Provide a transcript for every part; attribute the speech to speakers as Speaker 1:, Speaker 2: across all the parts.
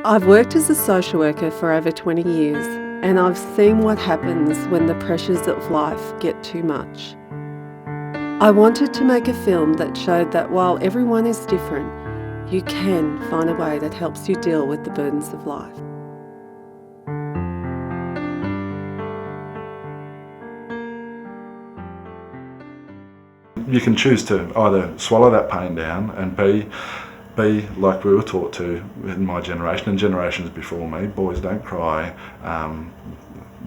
Speaker 1: I've worked as a social worker for over 20 years, and I've seen what happens when the pressures of life get too much. I wanted to make a film that showed that while everyone is different, you can find a way that helps you deal with the burdens of life.
Speaker 2: You can choose to either swallow that pain down and be like we were taught to in my generation and generations before me. Boys don't cry.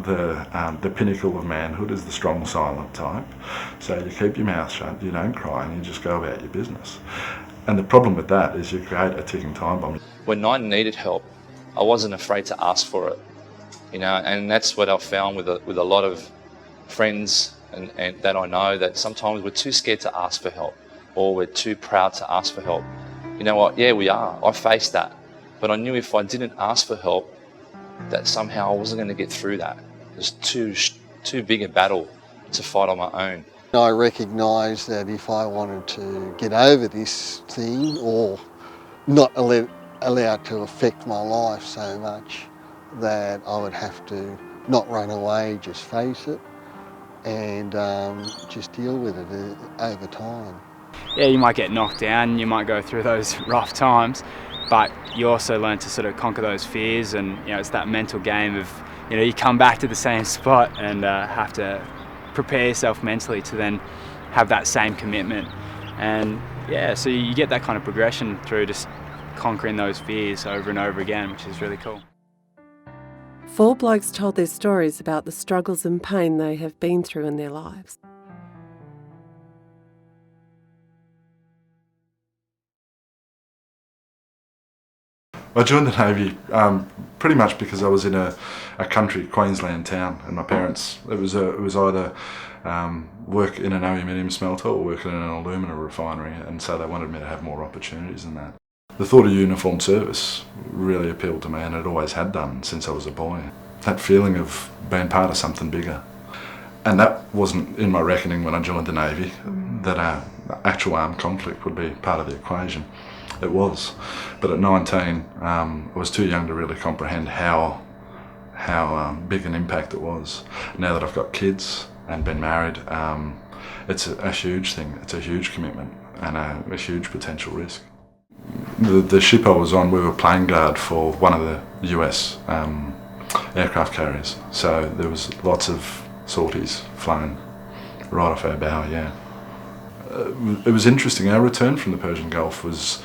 Speaker 2: The pinnacle of manhood is the strong, silent type. So you keep your mouth shut, you don't cry, and you just go about your business. And the problem with that is you create a ticking time bomb.
Speaker 3: When I needed help, I wasn't afraid to ask for it, and that's what I've found with a lot of friends and that I know, that sometimes we're too scared to ask for help, or we're too proud to ask for help. You know what? Yeah, we are. I faced that. But I knew if I didn't ask for help, that somehow I wasn't going to get through that. It was too big a battle to fight on my own.
Speaker 4: I recognised that if I wanted to get over this thing, or not allow it to affect my life so much, that I would have to not run away, just face it, and just deal with it over time.
Speaker 5: Yeah, you might get knocked down, you might go through those rough times, but you also learn to sort of conquer those fears, and it's that mental game of, you come back to the same spot and have to prepare yourself mentally to then have that same commitment. And yeah, so you get that kind of progression through just conquering those fears over and over again, which is really cool.
Speaker 1: 4 blokes told their stories about the struggles and pain they have been through in their lives.
Speaker 2: I joined the Navy pretty much because I was in a country Queensland town, and my parents, it was either work in an aluminium smelter or work in an alumina refinery, and so they wanted me to have more opportunities than that. The thought of uniformed service really appealed to me, and it always had done since I was a boy. That feeling of being part of something bigger. And that wasn't in my reckoning when I joined the Navy, that actual armed conflict would be part of the equation. It was, but at 19, I was too young to really comprehend how big an impact it was. Now that I've got kids and been married, it's a huge thing. It's a huge commitment and a huge potential risk. The ship I was on, we were plane guard for one of the US aircraft carriers, so there was lots of sorties flown right off our bow. Yeah, it was interesting. Our return from the Persian Gulf was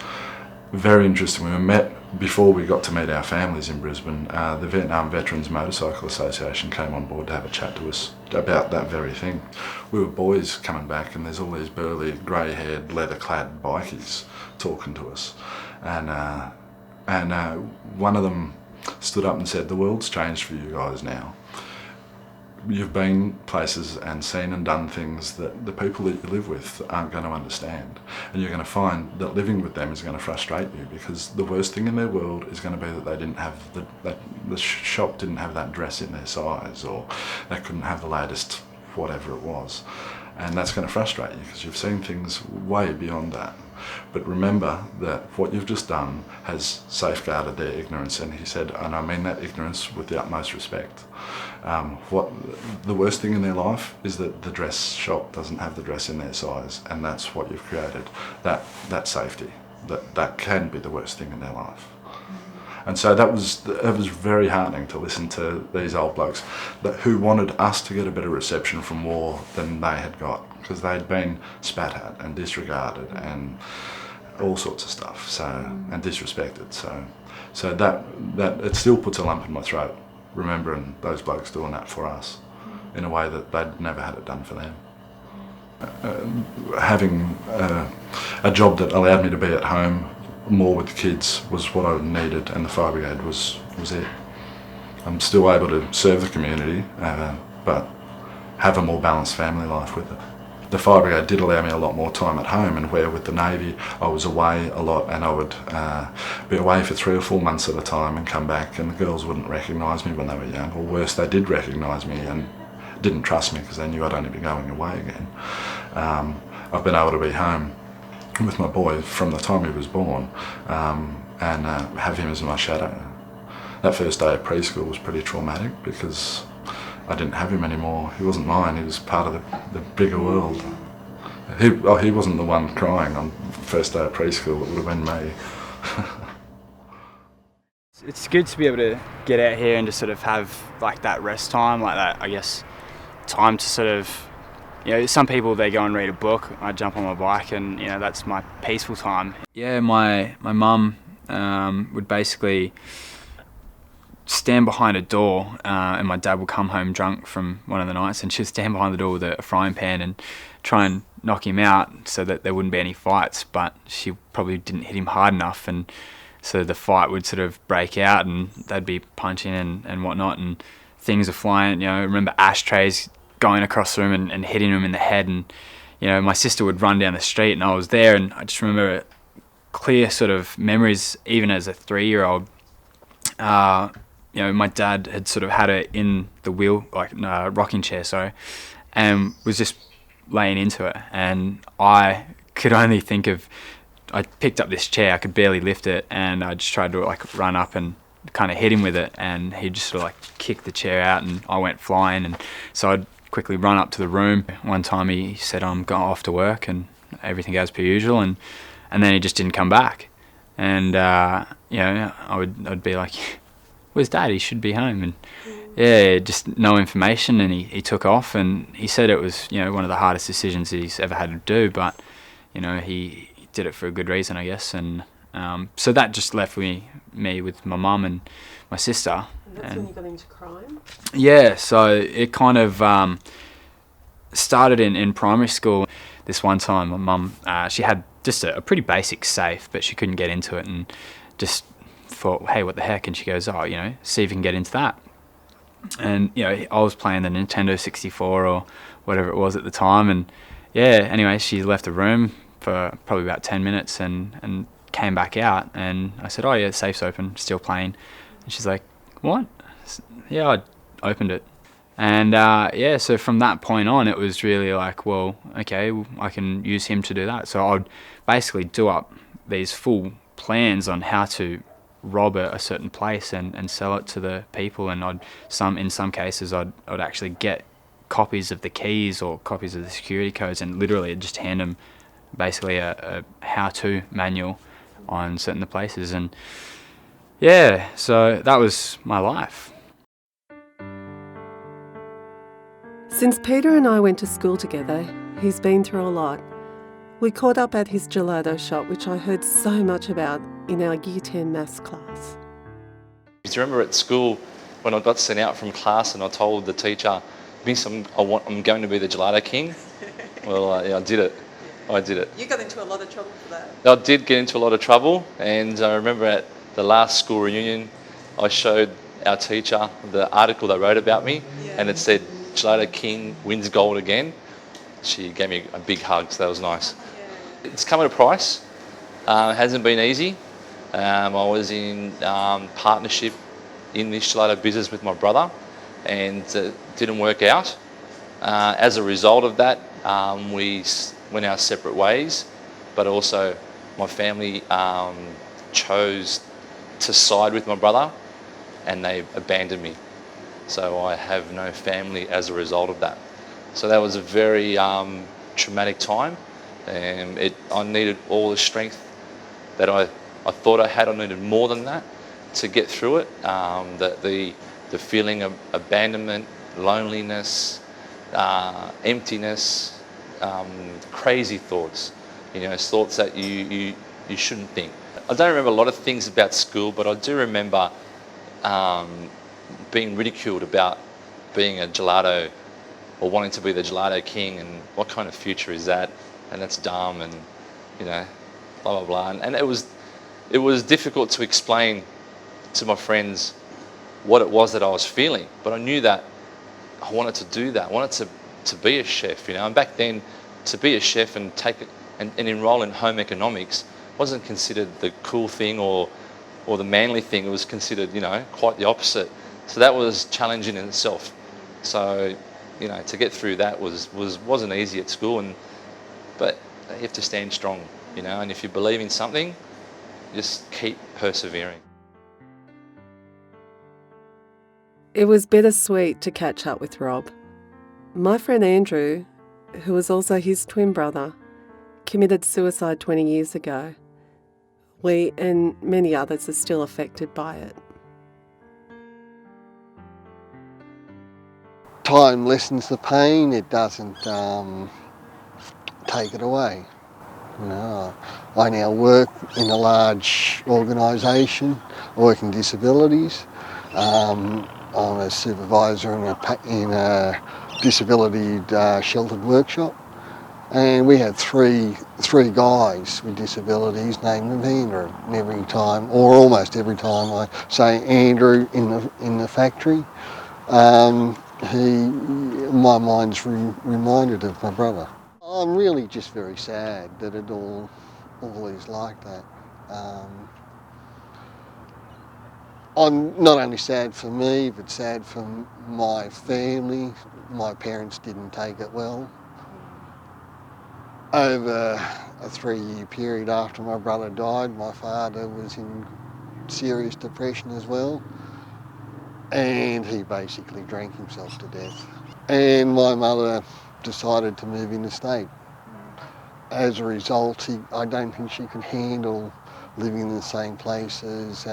Speaker 2: very interesting. We were met before we got to meet our families in Brisbane. The Vietnam Veterans Motorcycle Association came on board to have a chat to us about that very thing. We were boys coming back, and there's all these burly, grey-haired, leather-clad bikies talking to us, and one of them stood up and said, "The world's changed for you guys now. You've been places and seen and done things that the people that you live with aren't going to understand, and you're going to find that living with them is going to frustrate you, because the worst thing in their world is going to be that they didn't have the shop didn't have that dress in their size, or they couldn't have the latest whatever it was, and that's going to frustrate you because you've seen things way beyond that. But remember that what you've just done has safeguarded their ignorance." And he said, and I mean that ignorance with the utmost respect. What the worst thing in their life is that the dress shop doesn't have the dress in their size, and that's what you've created, that safety, that can be the worst thing in their life. And so it was very heartening to listen to these old blokes who wanted us to get a better reception from war than they had got, because they'd been spat at and disregarded and all sorts of stuff, and disrespected. So that it still puts a lump in my throat, remembering those blokes doing that for us in a way that they'd never had it done for them. Having a job that allowed me to be at home more with the kids was what I needed, and the fire brigade was it. I'm still able to serve the community, but have a more balanced family life with it. The fire brigade did allow me a lot more time at home, and where with the Navy I was away a lot, and I would be away for 3 or 4 months at a time and come back, and the girls wouldn't recognise me when they were young, or worse, they did recognise me and didn't trust me because they knew I'd only be going away again. I've been able to be home with my boy from the time he was born, and have him as my shadow, that first day of preschool was pretty traumatic because I didn't have him anymore. He wasn't mine, he was part of the bigger world. He wasn't the one crying on the first day of preschool, it would have been me.
Speaker 5: It's good to be able to get out here and just sort of have like that rest time, like that, I guess, time to sort of, you know, some people, they go and read a book. I jump on my bike and, you know, that's my peaceful time. Yeah, my mum would basically stand behind a door and my dad would come home drunk from one of the nights and she'd stand behind the door with a frying pan and try and knock him out so that there wouldn't be any fights, but she probably didn't hit him hard enough, and so the fight would sort of break out and they'd be punching and whatnot, and things are flying. You know, I remember ashtrays going across the room and hitting him in the head, and you know, my sister would run down the street and I was there, and I just remember clear sort of memories even as a 3-year-old. You know, my dad had sort of had her in the wheel, like rocking chair, sorry, and was just laying into it, and I could only think of, I picked up this chair, I could barely lift it, and I just tried to like run up and kind of hit him with it, and he just sort of like kicked the chair out and I went flying, and so I'd quickly run up to the room. One time he said, I'm going off to work and everything goes per usual, and then he just didn't come back, and you know, I'd be like, where's Dad? He should be home. And yeah, just no information, and he took off, and he said it was, you know, one of the hardest decisions he's ever had to do, but you know, he did it for a good reason, I guess, and so that just left me with my mum and my sister.
Speaker 1: And that's when you got into crime?
Speaker 5: Yeah, so it kind of started in primary school. This one time my mum, she had just a pretty basic safe, but she couldn't get into it, and just thought, hey, what the heck? And she goes, oh, you know, see if you can get into that. And you know, I was playing the Nintendo 64 or whatever it was at the time, and yeah, anyway, she left the room for probably about 10 minutes and came back out, and I said, oh yeah, the safe's open, still playing. And she's like, what? Yeah, I opened it. And yeah, so from that point on, it was really like, well, okay, I can use him to do that. So I'd basically do up these full plans on how to rob a certain place and sell it to the people, and in some cases I'd actually get copies of the keys or copies of the security codes, and literally just hand them basically a how-to manual on certain places. And yeah, so that was my life.
Speaker 1: Since Peter and I went to school together, he's been through a lot. We caught up at his gelato shop, which I heard so much about in our Year 10 maths class.
Speaker 3: Do you remember at school when I got sent out from class and I told the teacher, Miss, I'm going to be the gelato king? Well, yeah, I did it. I did it.
Speaker 1: You got into a lot of trouble for that.
Speaker 3: I did get into a lot of trouble, and I remember at the last school reunion, I showed our teacher the article they wrote about me, and it said, Gelato King wins gold again. She gave me a big hug, so that was nice. Yeah. It's come at a price. It hasn't been easy. I was in partnership in this gelato business with my brother, and it didn't work out. As a result of that, we went our separate ways, but also my family chose to side with my brother, and they abandoned me. So I have no family as a result of that. So that was a very traumatic time, and I needed all the strength that I thought I had. I needed more than that to get through it. The feeling of abandonment, loneliness, emptiness, crazy thoughts. You know, thoughts that you shouldn't think. I don't remember a lot of things about school, but I do remember being ridiculed about being a gelato or wanting to be the gelato king, and what kind of future is that? And that's dumb, and you know, blah blah blah. And it was difficult to explain to my friends what it was that I was feeling, but I knew that I wanted to do that. I wanted to be a chef, you know. And back then, to be a chef and and enroll in home economics wasn't considered the cool thing or the manly thing. It was considered, you know, quite the opposite. So that was challenging in itself. So, you know, to get through that wasn't easy at school, but you have to stand strong, you know. And if you believe in something, just keep persevering.
Speaker 1: It was bittersweet to catch up with Rob. My friend Andrew, who was also his twin brother, committed suicide 20 years ago. We and many others are still affected by it.
Speaker 4: Time lessens the pain, it doesn't take it away. You know, I now work in a large organisation, I work in disabilities. I'm a supervisor in a disability sheltered workshop, and we had three guys with disabilities named Andrew. And every time, or almost every time, I say Andrew in the factory, my mind's reminded of my brother. I'm really just very sad that it all is like that. I'm not only sad for me, but sad for my family. My parents didn't take it well. Over a 3-year period after my brother died, my father was in serious depression as well, and he basically drank himself to death. And my mother decided to move interstate. As a result, I don't think she could handle living in the same place as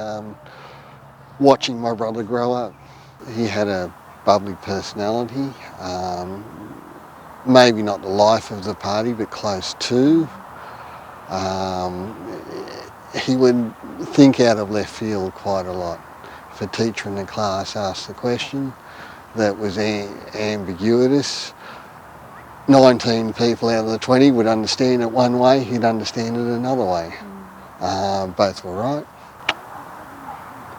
Speaker 4: watching my brother grow up. He had a bubbly personality, maybe not the life of the party, but close to. He would think out of left field quite a lot. If a teacher in the class asked a question that was ambiguous, 19 people out of the 20 would understand it one way, he'd understand it another way. Both were right.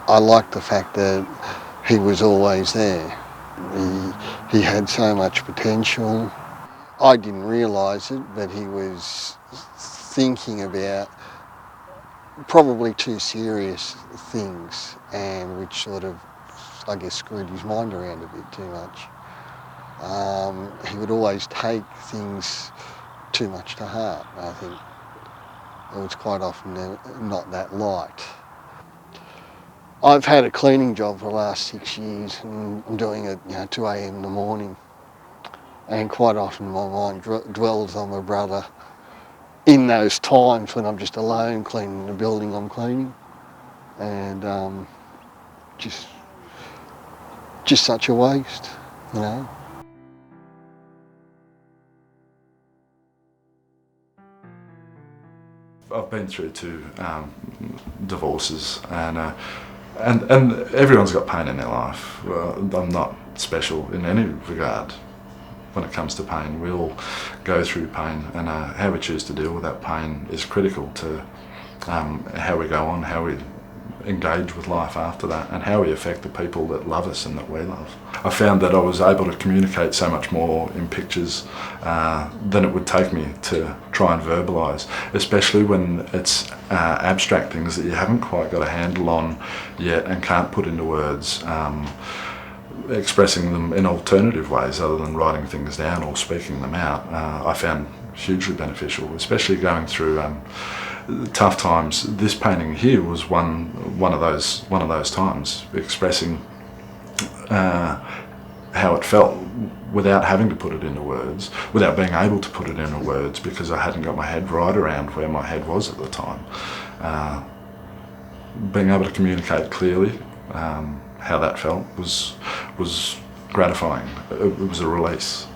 Speaker 4: I liked the fact that he was always there. He had so much potential. I didn't realise it, but he was thinking about probably too serious things, and which sort of, I guess, screwed his mind around a bit too much. He would always take things too much to heart, I think. It was quite often not that light. I've had a cleaning job for the last 6 years, and I'm doing it 2 a.m. in the morning. And quite often my mind dwells on my brother in those times when I'm just alone cleaning the building I'm cleaning. And just such a waste, you know.
Speaker 2: I've been through 2 divorces, and everyone's got pain in their life. I'm not special in any regard when it comes to pain. We all go through pain, and how we choose to deal with that pain is critical to how we go on, how we engage with life after that, and how we affect the people that love us and that we love. I found that I was able to communicate so much more in pictures than it would take me to try and verbalise, especially when it's abstract things that you haven't quite got a handle on yet and can't put into words. Expressing them in alternative ways other than writing things down or speaking them out, I found hugely beneficial, especially going through tough times. This painting here was one of those times, expressing how it felt without having to put it into words, without being able to put it into words because I hadn't got my head right around where my head was at the time. Being able to communicate clearly how that felt was gratifying. It was a release,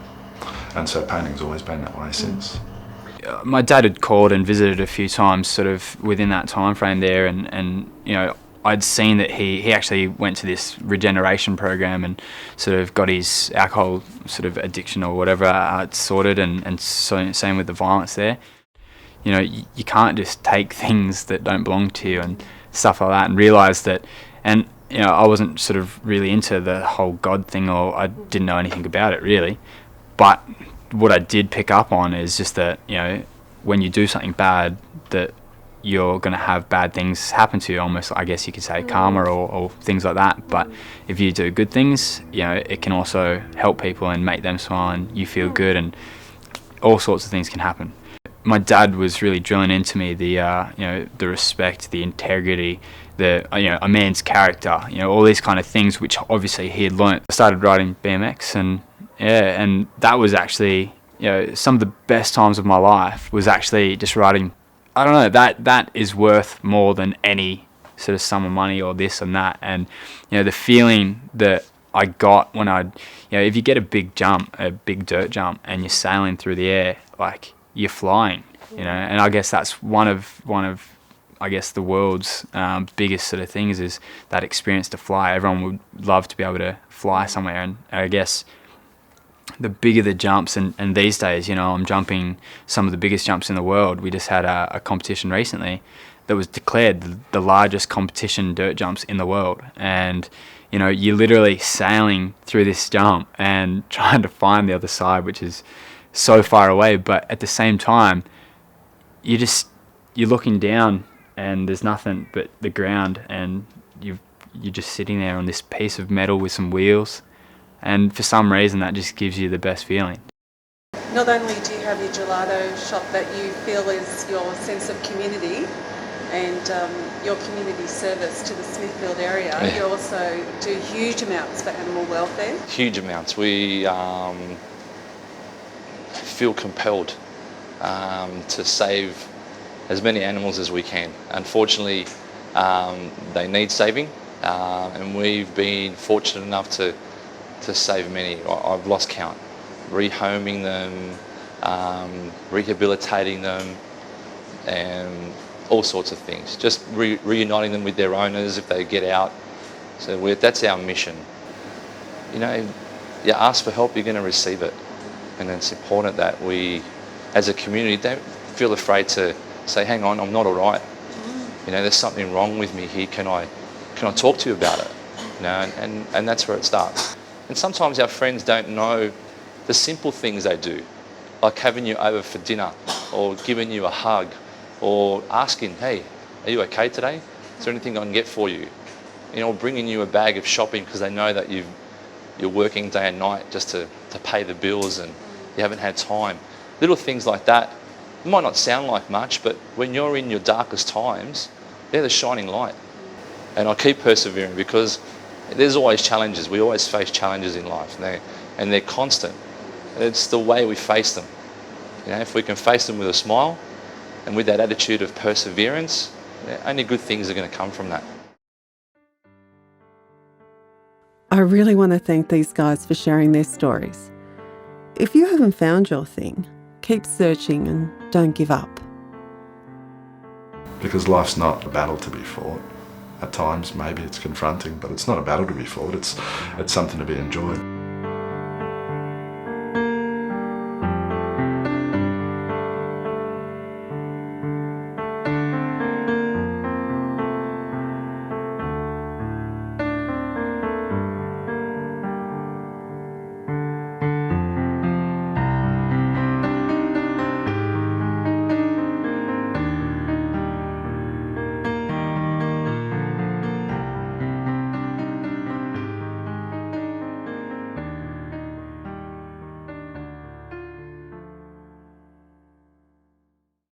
Speaker 2: and so painting's always been that way since.
Speaker 5: My dad had called and visited a few times sort of within that time frame there, and I'd seen that he actually went to this regeneration program and sort of got his alcohol sort of addiction or whatever sorted, and so same with the violence there. You can't just take things that don't belong to you and stuff like that and realise that. And I wasn't sort of really into the whole God thing, or I didn't know anything about it really, but what I did pick up on is just that when you do something bad, that you're going to have bad things happen to you, almost, I guess you could say, karma or things like that. But if you do good things, it can also help people and make them smile and you feel good, and all sorts of things can happen. My dad was really drilling into me the respect, the integrity, a man's character, all these kind of things which obviously he had learnt. I started riding BMX, and that was actually, some of the best times of my life was actually just riding. I don't know, that is worth more than any sort of sum of money or this and that. And the feeling that I got when if you get a big dirt jump, and you're sailing through the air, like you're flying, and I guess that's one of I guess the world's biggest sort of things, is that experience to fly. Everyone would love to be able to fly somewhere, and I guess the bigger the jumps, and these days, I'm jumping some of the biggest jumps in the world. We just had a competition recently that was declared the largest competition dirt jumps in the world, and you're literally sailing through this jump and trying to find the other side, which is so far away, but at the same time, you're looking down and there's nothing but the ground, and you're just sitting there on this piece of metal with some wheels, and for some reason that just gives you the best feeling.
Speaker 1: Not only do you have your gelato shop that you feel is your sense of community and your community service to the Smithfield area, you also do huge amounts for animal welfare.
Speaker 3: Huge amounts. We feel compelled to save as many animals as we can. Unfortunately, they need saving, and we've been fortunate enough to save many. I've lost count. Rehoming them, rehabilitating them, and all sorts of things. Just reuniting them with their owners if they get out. So that's our mission. You ask for help, you're going to receive it. And it's important that we, as a community, don't feel afraid to say, hang on, I'm not all right. There's something wrong with me here. Can I talk to you about it? And that's where it starts. And sometimes our friends don't know the simple things they do, like having you over for dinner, or giving you a hug, or asking, hey, are you okay today? Is there anything I can get for you? Or bringing you a bag of shopping because they know that you're working day and night just to pay the bills, and you haven't had time. Little things like that. It might not sound like much, but when you're in your darkest times, they're the shining light. And I keep persevering because there's always challenges. We always face challenges in life, and they're constant. It's the way we face them. If we can face them with a smile and with that attitude of perseverance, only good things are going to come from that.
Speaker 1: I really want to thank these guys for sharing their stories. If you haven't found your thing, keep searching and don't give up.
Speaker 2: Because life's not a battle to be fought. At times, maybe it's confronting, but it's not a battle to be fought. It's something to be enjoyed.